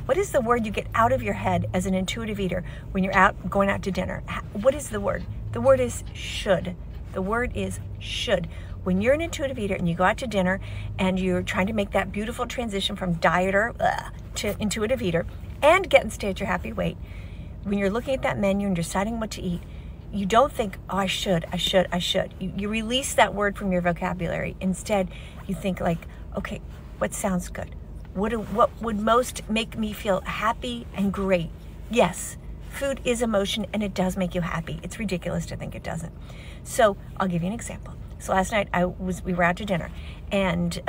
What is the word you get out of your head as an intuitive eater when you're going out to dinner? What is the word? The word is should. The word is should. When you're an intuitive eater and you go out to dinner and you're trying to make that beautiful transition from dieter to intuitive eater and get and stay at your happy weight, when you're looking at that menu and deciding what to eat, you don't think, oh, I should. You release that word from your vocabulary. Instead, you think like, okay, what sounds good? What would most make me feel happy and great? Yes, food is emotion and it does make you happy. It's ridiculous to think it doesn't. So I'll give you an example. So last night we were out to dinner, and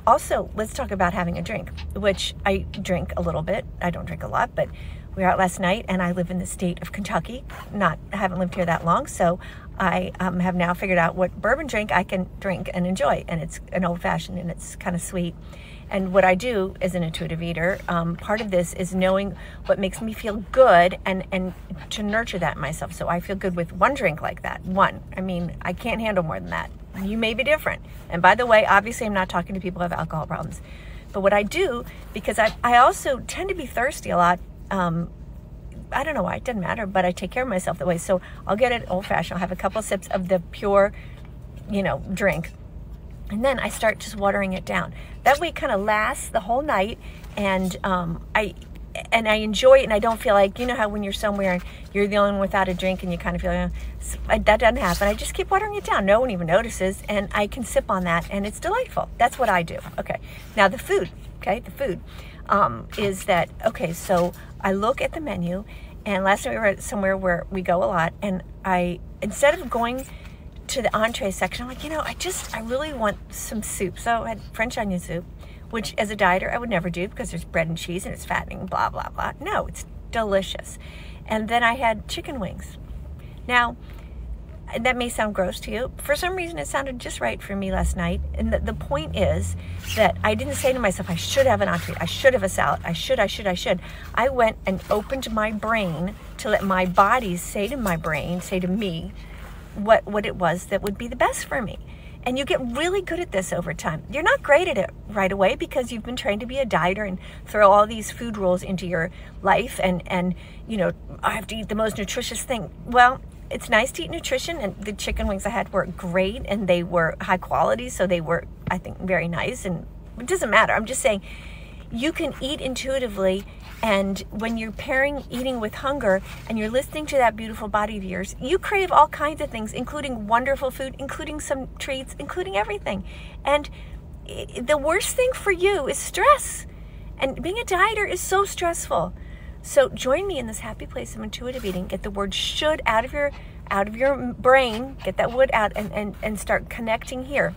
also let's talk about having a drink, which I drink a little bit. I don't drink a lot, but we were out last night, and I live in the state of Kentucky. I haven't lived here that long, so I have now figured out what bourbon drink I can drink and enjoy, and it's an old fashioned and it's kind of sweet. And what I do as an intuitive eater, part of this is knowing what makes me feel good and to nurture that in myself. So I feel good with one drink like that. One. I mean, I can't handle more than that. You may be different. And by the way, obviously I'm not talking to people who have alcohol problems. But what I do, because I also tend to be thirsty a lot, I don't know why, it doesn't matter, but I take care of myself that way. So I'll get it old fashioned. I'll have a couple sips of the pure, drink. And then I start just watering it down. That way it kind of lasts the whole night, and I enjoy it, and I don't feel like, you know how when you're somewhere and you're the only one without a drink and you kind of feel, that doesn't happen. I just keep watering it down. No one even notices, and I can sip on that, and it's delightful. That's what I do. Okay, now the food, is that, okay, so I look at the menu, and last night we were at somewhere where we go a lot, and instead of going to the entree section, I'm like, I really want some soup. So I had French onion soup, which as a dieter I would never do because there's bread and cheese and it's fattening, blah, blah, blah. No, it's delicious. And then I had chicken wings. Now, that may sound gross to you. For some reason, it sounded just right for me last night. And the point is that I didn't say to myself, I should have an entree. I should have a salad. I should. I went and opened my brain to let my body say to me, what it was that would be the best for me. And you get really good at this over time. You're not great at it right away because you've been trained to be a dieter and throw all these food rules into your life and I have to eat the most nutritious thing. Well, it's nice to eat nutrition, and the chicken wings I had were great and they were high quality, so they were, I think, very nice, and it doesn't matter. I'm just saying you can eat intuitively, and when you're pairing eating with hunger and you're listening to that beautiful body of yours, you crave all kinds of things, including wonderful food, including some treats, including everything. And the worst thing for you is stress. And being a dieter is so stressful. So join me in this happy place of intuitive eating. Get the word should out of your brain, get that word out and start connecting here.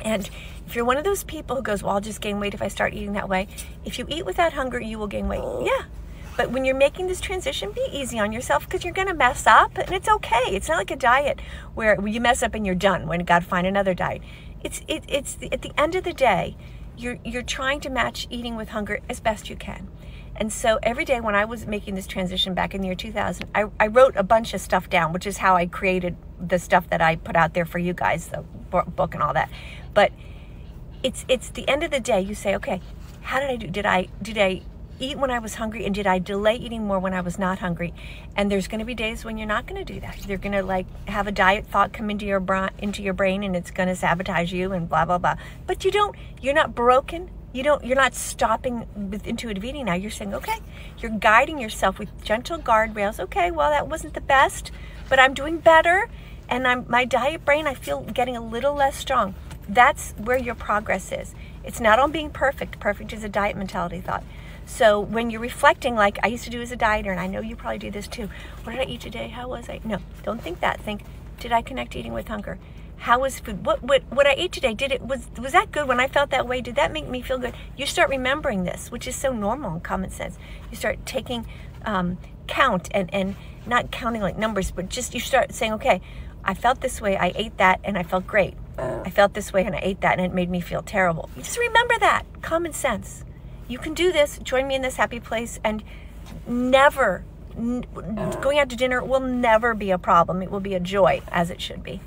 And if you're one of those people who goes, well, I'll just gain weight if I start eating that way. If you eat without hunger, you will gain weight. Yeah. But when you're making this transition, be easy on yourself because you're going to mess up, and it's okay. It's not like a diet where you mess up and you're done when you got to find another diet. It's at the end of the day, you're trying to match eating with hunger as best you can. And so every day when I was making this transition back in the year 2000, I wrote a bunch of stuff down, which is how I created the stuff that I put out there for you guys, the book and all that. But it's the end of the day, you say, okay, how did I do? Did I eat when I was hungry, and did I delay eating more when I was not hungry? And there's going to be days when you're not going to do that. You're going to have a diet thought come into your brain, and it's going to sabotage you and blah, blah, blah. But you're not broken. You're not stopping with intuitive eating now. You're saying, okay, you're guiding yourself with gentle guardrails. Okay, well, that wasn't the best, but I'm doing better. And my diet brain, I feel getting a little less strong. That's where your progress is. It's not on being perfect. Perfect is a diet mentality thought. So when you're reflecting, like I used to do as a dieter, and I know you probably do this too. What did I eat today? How was I? No, don't think that. Think, did I connect eating with hunger? How was food? What I ate today? Was that good? When I felt that way, did that make me feel good? You start remembering this, which is so normal and common sense. You start taking count and not counting like numbers, but just you start saying, okay, I felt this way, I ate that, and I felt great. I felt this way and I ate that and it made me feel terrible. You just remember that. Common sense. You can do this. Join me in this happy place, and never, going out to dinner will never be a problem. It will be a joy, as it should be.